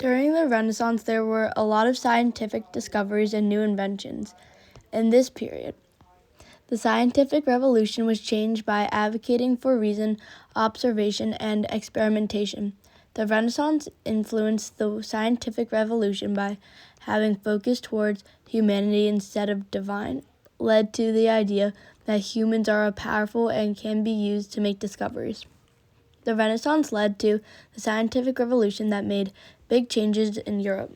During the Renaissance, there were a lot of scientific discoveries and new inventions. In this period, the scientific revolution was changed by advocating for reason, observation, and experimentation. The Renaissance influenced the scientific revolution by having focus towards humanity instead of divine, led to the idea that humans are powerful and can be used to make discoveries. The Renaissance led to the scientific revolution that made big changes in Europe.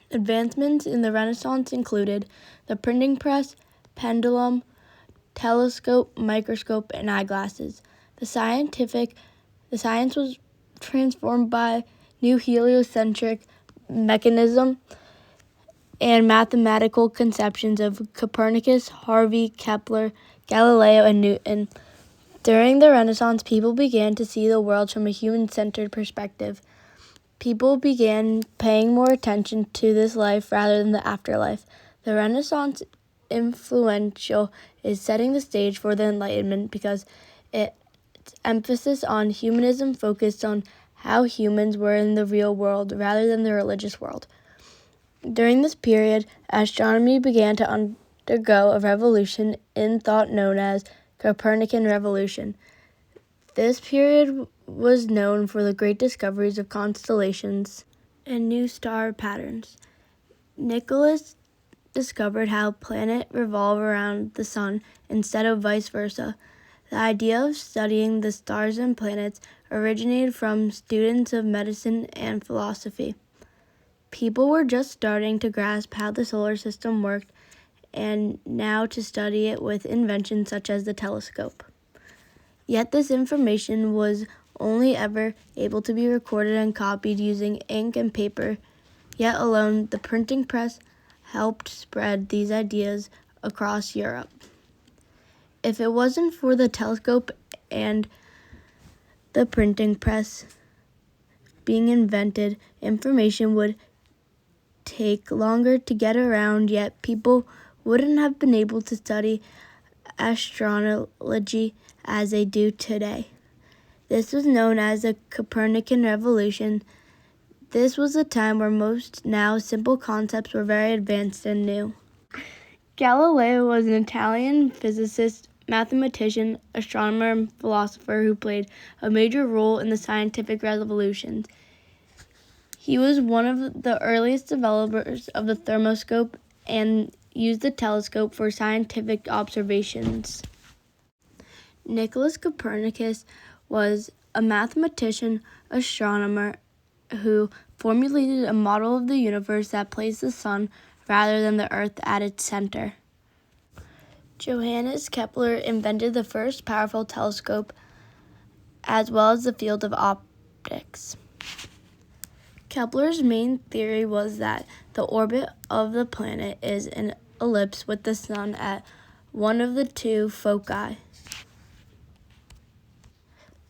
Advancements in the Renaissance included the printing press, pendulum, telescope, microscope, and eyeglasses. The science was transformed by new heliocentric mechanism and mathematical conceptions of Copernicus, Harvey, Kepler, Galileo, and Newton. During the Renaissance, people began to see the world from a human-centered perspective. People began paying more attention to this life rather than the afterlife. The Renaissance influential is setting the stage for the Enlightenment because its emphasis on humanism focused on how humans were in the real world rather than the religious world. During this period, astronomy began to undergo a revolution in thought known as Copernican Revolution. This period was known for the great discoveries of constellations and new star patterns. Nicholas discovered how planets revolve around the sun instead of vice versa. The idea of studying the stars and planets originated from students of medicine and philosophy. People were just starting to grasp how the solar system worked and now to study it with inventions such as the telescope. Yet this information was only ever able to be recorded and copied using ink and paper. Yet alone, the printing press helped spread these ideas across Europe. If it wasn't for the telescope and the printing press being invented, information would take longer to get around, yet people wouldn't have been able to study astrology as they do today. This was known as the Copernican Revolution. This was a time where most now simple concepts were very advanced and new. Galileo was an Italian physicist, mathematician, astronomer, and philosopher who played a major role in the scientific revolutions. He was one of the earliest developers of the thermoscope and used the telescope for scientific observations. Nicholas Copernicus was a mathematician, astronomer who formulated a model of the universe that placed the sun rather than the earth at its center. Johannes Kepler invented the first powerful telescope as well as the field of optics. Kepler's main theory was that the orbit of the planet is an ellipse with the sun at one of the two foci.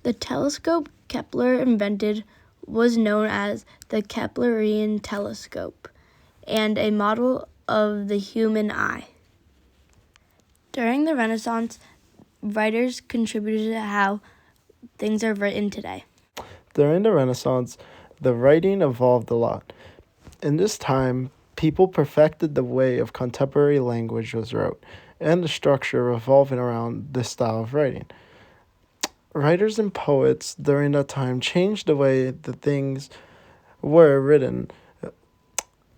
The telescope Kepler invented was known as the Keplerian telescope and a model of the human eye. During the Renaissance, writers contributed to how things are written today. During the Renaissance, the writing evolved a lot. In this time, people perfected the way of contemporary language was wrote, and the structure revolving around this style of writing. Writers and poets during that time changed the way the things were written,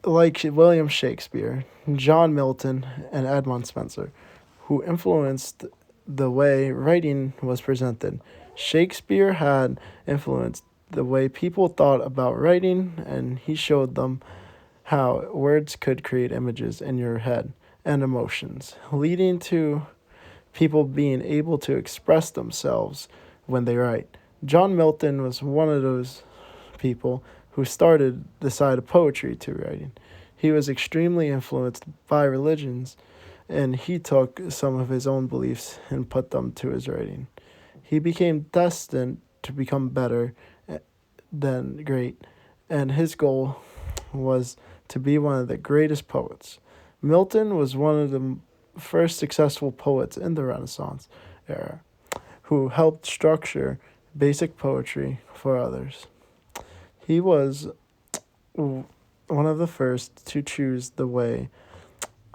like William Shakespeare, John Milton, and Edmund Spenser, who influenced the way writing was presented. Shakespeare had influenced the way people thought about writing, and he showed them how words could create images in your head and emotions, leading to people being able to express themselves when they write. John Milton was one of those people who started the side of poetry to writing. He was extremely influenced by religions, and he took some of his own beliefs and put them to his writing. He became destined to become better than great, and his goal was to be one of the greatest poets. Milton was one of the first successful poets in the Renaissance era who helped structure basic poetry for others. He was one of the first to choose the way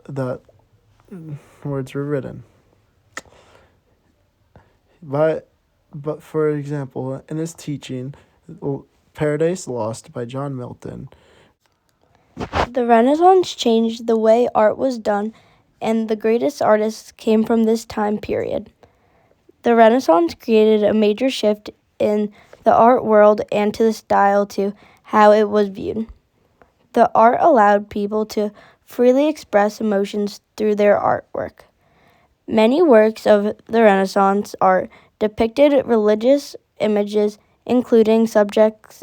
that words were written. But for example, in his teaching, Paradise Lost by John Milton, the Renaissance changed the way art was done, and the greatest artists came from this time period. The Renaissance created a major shift in the art world and to the style to how it was viewed. The art allowed people to freely express emotions through their artwork. Many works of the Renaissance art depicted religious images, including subjects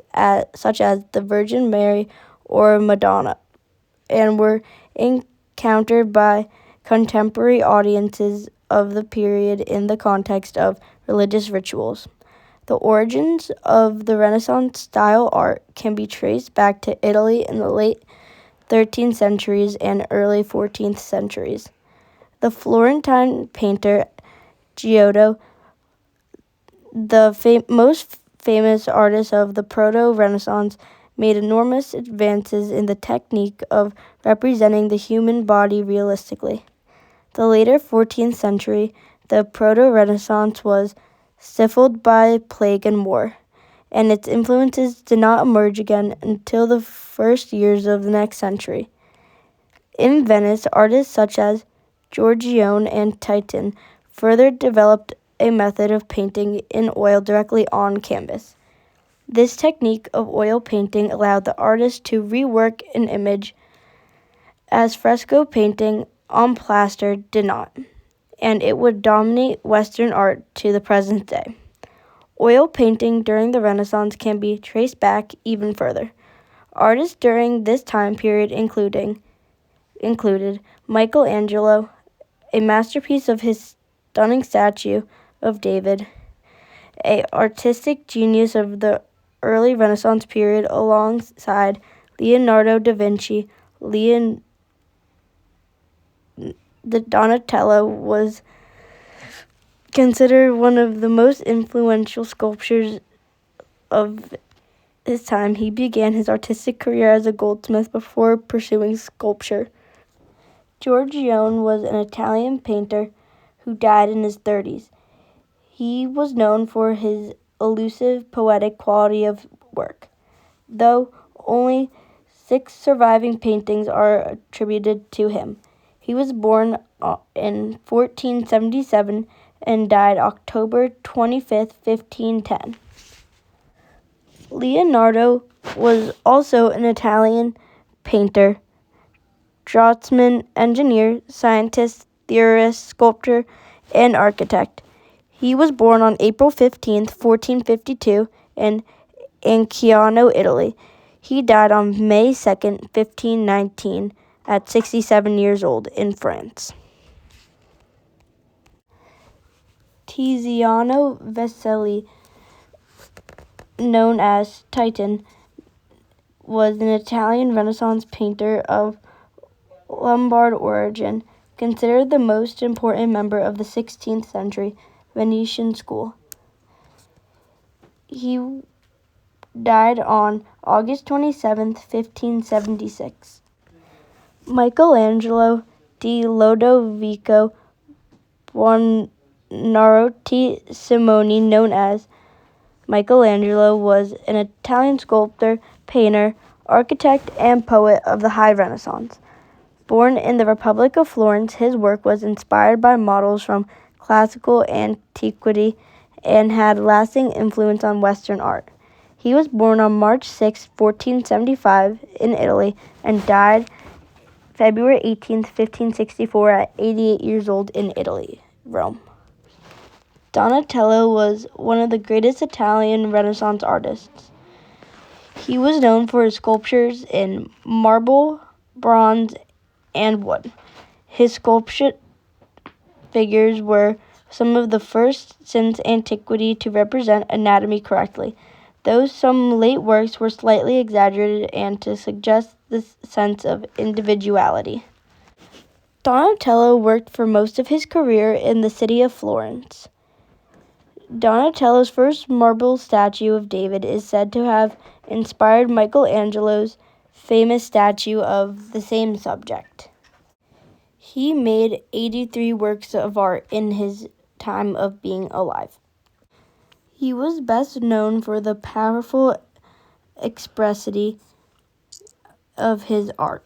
such as the Virgin Mary or Madonna, and were encountered by contemporary audiences of the period in the context of religious rituals. The origins of the Renaissance style art can be traced back to Italy in the late 13th centuries and early 14th centuries. The Florentine painter Giotto, the most famous artist of the Proto-Renaissance, made enormous advances in the technique of representing the human body realistically. The later 14th century, the Proto-Renaissance was stifled by plague and war, and its influences did not emerge again until the first years of the next century. In Venice, artists such as Giorgione and Titian further developed a method of painting in oil directly on canvas. This technique of oil painting allowed the artist to rework an image as fresco painting on plaster did not, and it would dominate Western art to the present day. Oil painting during the Renaissance can be traced back even further. Artists during this time period included Michelangelo, a masterpiece of his stunning statue of David, an artistic genius of the early Renaissance period alongside Leonardo da Vinci. Donatello was considered one of the most influential sculptors of his time. He began his artistic career as a goldsmith before pursuing sculpture. Giorgione was an Italian painter who died in his 30s. He was known for his elusive, poetic quality of work, though only 6 surviving paintings are attributed to him. He was born in 1477 and died October 25, 1510. Leonardo was also an Italian painter, draftsman, engineer, scientist, theorist, sculptor, and architect. He was born on April 15, 1452, in Anciano, Italy. He died on May 2, 1519, at 67 years old in France. Tiziano Vesely, known as Titian, was an Italian Renaissance painter of Lombard origin, considered the most important member of the 16th century Venetian school. He died on August 27, 1576. Michelangelo di Lodovico Buonarroti Simoni, known as Michelangelo, was an Italian sculptor, painter, architect, and poet of the High Renaissance. Born in the Republic of Florence, his work was inspired by models from classical antiquity and had lasting influence on Western art. He was born on March 6, 1475, in Italy, and died February 18, 1564, at 88 years old in Italy, Rome. Donatello was one of the greatest Italian Renaissance artists. He was known for his sculptures in marble, bronze, and wood. His sculptured figures were some of the first since antiquity to represent anatomy correctly, though some late works were slightly exaggerated and to suggest this sense of individuality. Donatello worked for most of his career in the city of Florence. Donatello's first marble statue of David is said to have inspired Michelangelo's famous statue of the same subject. He made 83 works of art in his time of being alive. He was best known for the powerful expressivity of his art.